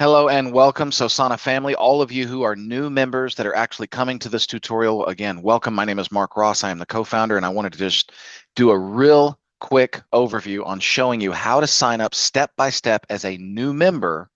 Hello and welcome, Sosana family. All of you who are new members that are actually coming to this tutorial, again, welcome. My name is Mark Ross. I am the co-founder, and I wanted to just do a real quick overview on showing you how to sign up step by step as a new member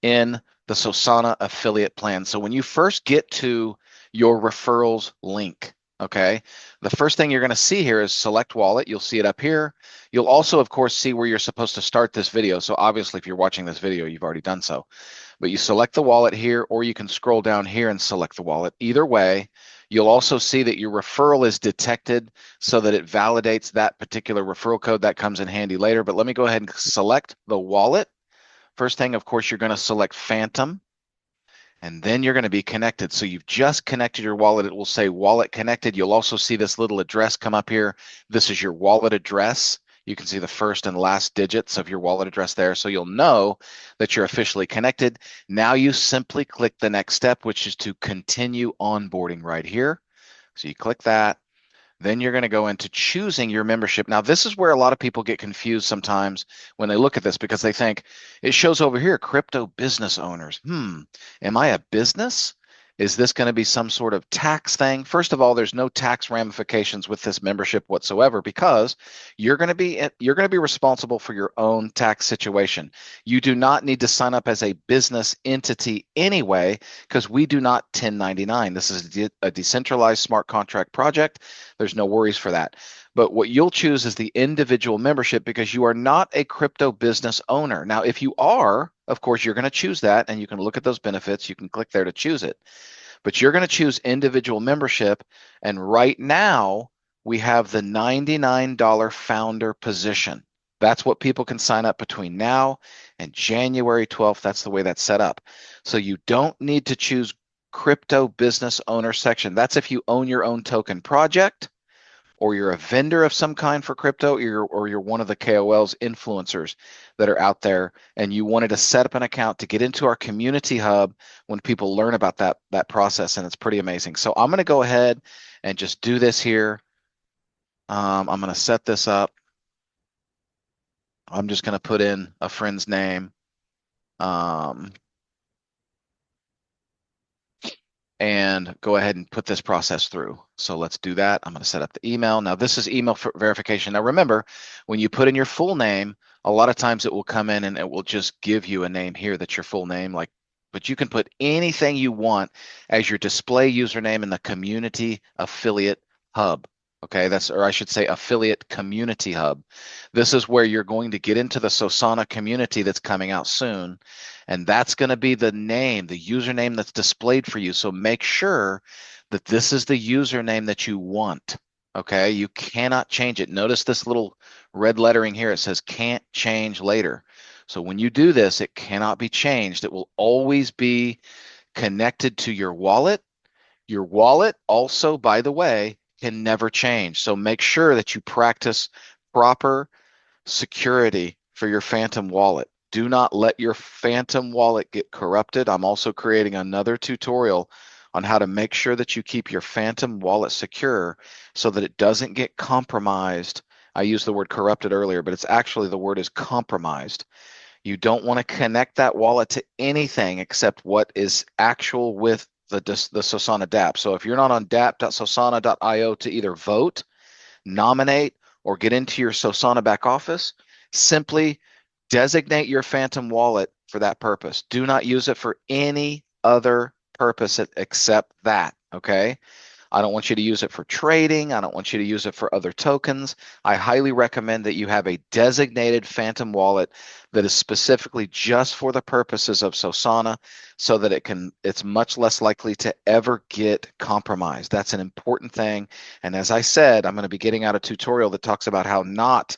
in the Sosana affiliate plan. So when you first get to your referrals link, okay, the first thing you're going to see here is select wallet. You'll see it up here. You'll also, of course, see where you're supposed to start this video. So obviously, if you're watching this video, you've already done so. But you select the wallet here, or you can scroll down here and select the wallet. Either way, you'll also see that your referral is detected so that it validates that particular referral code. That comes in handy later. But let me go ahead and select the wallet. First thing, of course, you're going to select Phantom, and then you're going to be connected. So you've just connected your wallet. It will say wallet connected. You'll also see this little address come up here. This is your wallet address. You can see the first and last digits of your wallet address there. So you'll know that you're officially connected. Now you simply click the next step, which is to continue onboarding right here. So you click that. Then you're going to go into choosing your membership. Now, this is where a lot of people get confused sometimes when they look at this because they think it shows over here, crypto business owners. Am I a business? Is this going to be some sort of tax thing? First of all, there's no tax ramifications with this membership whatsoever because you're going to be responsible for your own tax situation. You do not need to sign up as a business entity anyway because we do not 1099. This is a decentralized smart contract project. There's no worries for that. But what you'll choose is the individual membership because you are not a crypto business owner. Now, if you are, of course, you're going to choose that and you can look at those benefits. You can click there to choose it. But you're going to choose individual membership. And right now, we have the $99 founder position. That's what people can sign up between now and January 12th. That's the way that's set up. So you don't need to choose crypto business owner section. That's if you own your own token project, or you're a vendor of some kind for crypto, or you're one of the KOLs, influencers that are out there, and you wanted to set up an account to get into our community hub when people learn about that process, and it's pretty amazing. So I'm going to go ahead and just do this here. I'm going to set this up. I'm just going to put in a friend's name. And go ahead and put this process through. So let's do that. I'm going to set up the email. Now this is email verification. Now remember, when you put in your full name, a lot of times it will come in and it will just give you a name here that's your full name, but you can put anything you want as your display username in the community affiliate hub. Okay, or I should say affiliate community hub. This is where you're going to get into the Sosana community that's coming out soon. And that's going to be the name, the username that's displayed for you. So make sure that this is the username that you want. Okay, you cannot change it. Notice this little red lettering here. It says can't change later. So when you do this, it cannot be changed. It will always be connected to your wallet. Your wallet also, by the way, can never change. So make sure that you practice proper security for your Phantom wallet. Do not let your Phantom wallet get corrupted. I'm also creating another tutorial on how to make sure that you keep your Phantom wallet secure so that it doesn't get compromised. I used the word corrupted earlier, but it's actually the word is compromised. You don't want to connect that wallet to anything except what is actual with the Sosana dApp. So if you're not on dApp.sosana.io to either vote, nominate, or get into your Sosana back office, simply designate your Phantom wallet for that purpose. Do not use it for any other purpose except that, okay? I don't want you to use it for trading. I don't want you to use it for other tokens. I highly recommend that you have a designated Phantom wallet that is specifically just for the purposes of Sosana so that it's much less likely to ever get compromised. That's an important thing. And as I said, I'm going to be getting out a tutorial that talks about how not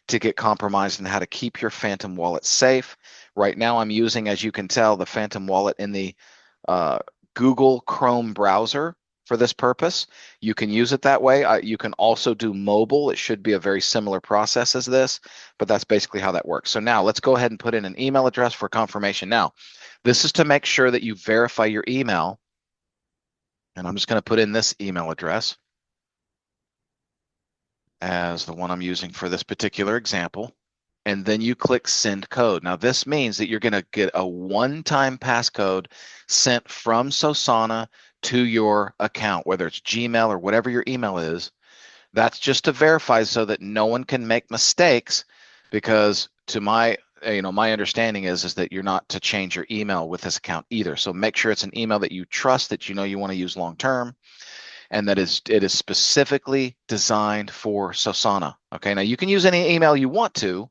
to get compromised and how to keep your Phantom wallet safe. Right now, I'm using, as you can tell, the Phantom wallet in the Google Chrome browser for this purpose. You can use it that way. You can also do mobile. It should be a very similar process as this, but that's basically how that works. So now let's go ahead and put in an email address for confirmation. Now, this is to make sure that you verify your email. And I'm just going to put in this email address as the one I'm using for this particular example. and then you click send code. Now this means that you're going to get a one-time passcode sent from Sosana to your account, whether it's Gmail or whatever your email is. That's just to verify so that no one can make mistakes, because to my my understanding is that you're not to change your email with this account either. So make sure it's an email that you trust, that you know you want to use long term, and that it is specifically designed for Sosana. Okay, now you can use any email you want to,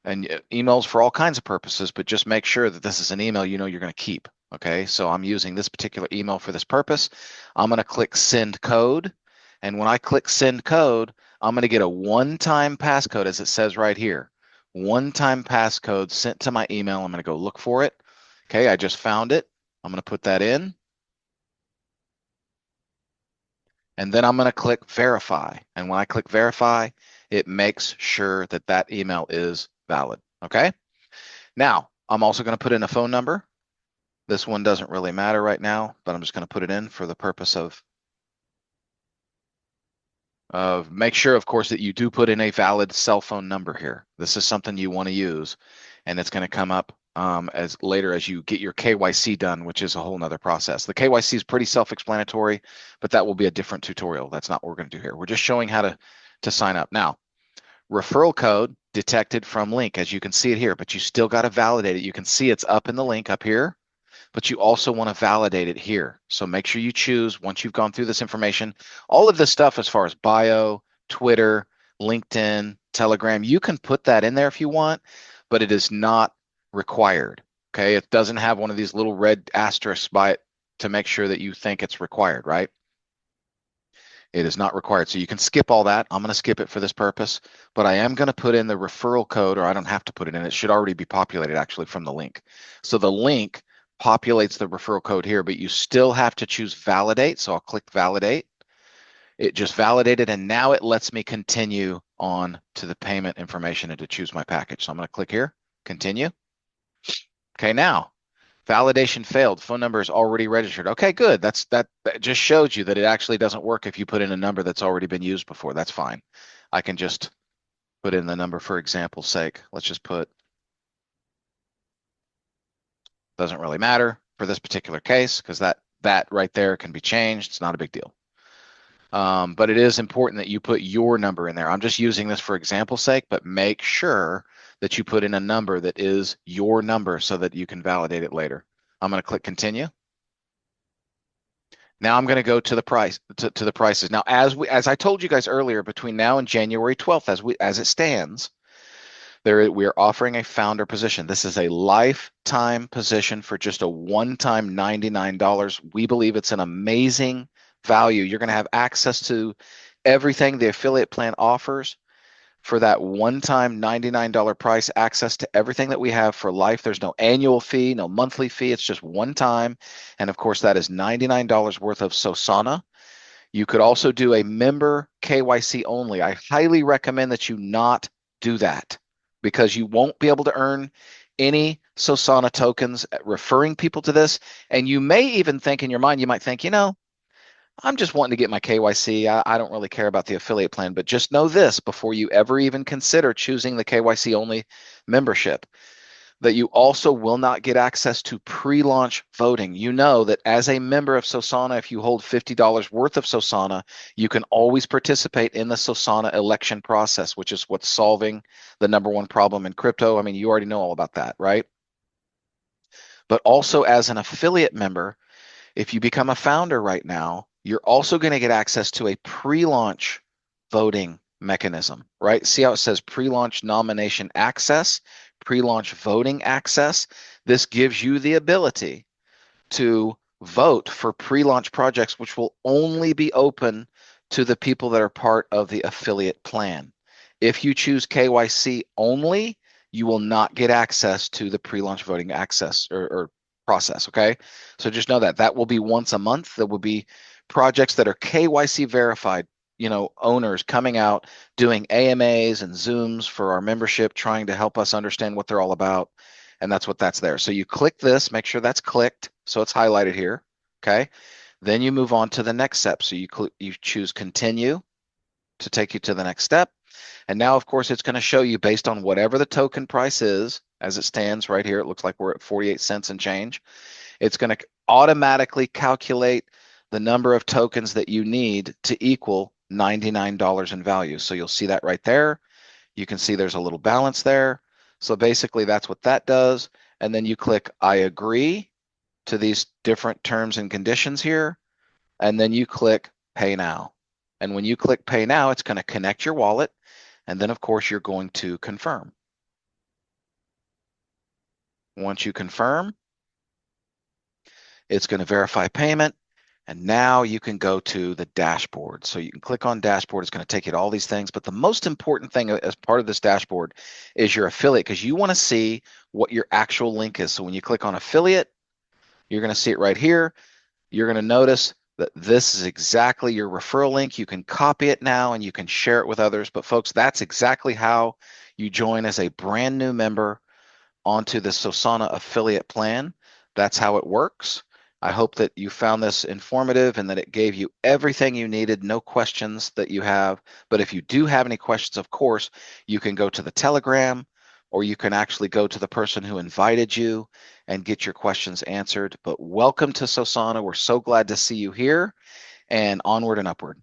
and emails for all kinds of purposes, but just make sure that this is an email you know you're going to keep. Okay, so I'm using this particular email for this purpose. I'm going to click send code, and when I click send code, I'm going to get a one-time passcode, as it says right here. One-time passcode sent to my email. I'm going to go look for it. Okay, I just found it. I'm going to put that in, and then I'm going to click verify. And when I click verify, it makes sure that that email is valid. Okay. Now, I'm also going to put in a phone number. This one doesn't really matter right now, but I'm just going to put it in for the purpose of make sure, of course, that you do put in a valid cell phone number here. This is something you want to use, and it's going to come up as later as you get your KYC done, which is a whole nother process. The KYC is pretty self-explanatory, but that will be a different tutorial. That's not what we're going to do here. We're just showing how to sign up. Now, referral code detected from link, as you can see it here, but you still got to validate it. You can see it's up in the link up here, but you also want to validate it here. So make sure you choose, once you've gone through this information, all of this stuff as far as bio, Twitter, LinkedIn, Telegram, you can put that in there if you want, but it is not required. Okay, it doesn't have one of these little red asterisks by it to make sure that you think it's required, right? It is not required. So you can skip all that. I'm going to skip it for this purpose, but I am going to put in the referral code, or I don't have to put it in. It should already be populated actually from the link. So the link populates the referral code here, but you still have to choose validate. So I'll click validate. It just validated, and now it lets me continue on to the payment information and to choose my package. So I'm going to click here, continue. Okay, now validation failed. Phone number is already registered. Okay, good. That just showed you that it actually doesn't work if you put in a number that's already been used before. That's fine. I can just put in the number for example's sake. Let's just put, doesn't really matter for this particular case, because that right there can be changed. It's not a big deal. But it is important that you put your number in there. I'm just using this for example's sake, but make sure that you put in a number that is your number so that you can validate it later. I'm going to click continue. Now I'm going to go to the price, to the prices. Now, as I told you guys earlier, between now and January 12th, as it stands, we are offering a founder position. This is a lifetime position for just a one-time $99. We believe it's an amazing value. You're going to have access to everything the affiliate plan offers for that one-time $99 price, access to everything that we have for life. There's no annual fee, no monthly fee. It's just one time. And of course, that is $99 worth of Sosana. You could also do a member KYC only. I highly recommend that you not do that, because you won't be able to earn any Sosana tokens referring people to this. And you may even think in your mind, you might think, I'm just wanting to get my KYC. I don't really care about the affiliate plan, but just know this before you ever even consider choosing the KYC only membership, that you also will not get access to pre-launch voting. You know that as a member of Sosana, if you hold $50 worth of Sosana, you can always participate in the Sosana election process, which is what's solving the #1 problem in crypto. I mean, you already know all about that, right? But also as an affiliate member, if you become a founder right now, you're also going to get access to a pre-launch voting mechanism, right? See how it says pre-launch nomination access, pre-launch voting access? This gives you the ability to vote for pre-launch projects, which will only be open to the people that are part of the affiliate plan. If you choose KYC only, you will not get access to the pre-launch voting access or process, okay? So just know that will be once a month. There will be projects that are KYC verified, owners coming out, doing AMAs and Zooms for our membership, trying to help us understand what they're all about. And that's there. So you click this, make sure that's clicked, so it's highlighted here, okay? Then you move on to the next step. So you choose continue to take you to the next step. And now, of course, it's going to show you based on whatever the token price is as it stands right here. It looks like we're at 48 cents and change. It's going to automatically calculate the number of tokens that you need to equal $99 in value. So you'll see that right there. You can see there's a little balance there. So basically that's what that does. And then you click I agree to these different terms and conditions here. And then you click pay now. And when you click pay now, it's going to connect your wallet. And then of course you're going to confirm. Once you confirm, it's going to verify payment. And now you can go to the dashboard. So you can click on dashboard. It's going to take you to all these things. But the most important thing as part of this dashboard is your affiliate, because you want to see what your actual link is. So when you click on affiliate, you're going to see it right here. You're going to notice that this is exactly your referral link. You can copy it now and you can share it with others. But folks, that's exactly how you join as a brand new member onto the Sosana affiliate plan. That's how it works. I hope that you found this informative and that it gave you everything you needed, no questions that you have. But if you do have any questions, of course, you can go to the Telegram, or you can actually go to the person who invited you and get your questions answered. But welcome to Sosana. We're so glad to see you here, and onward and upward.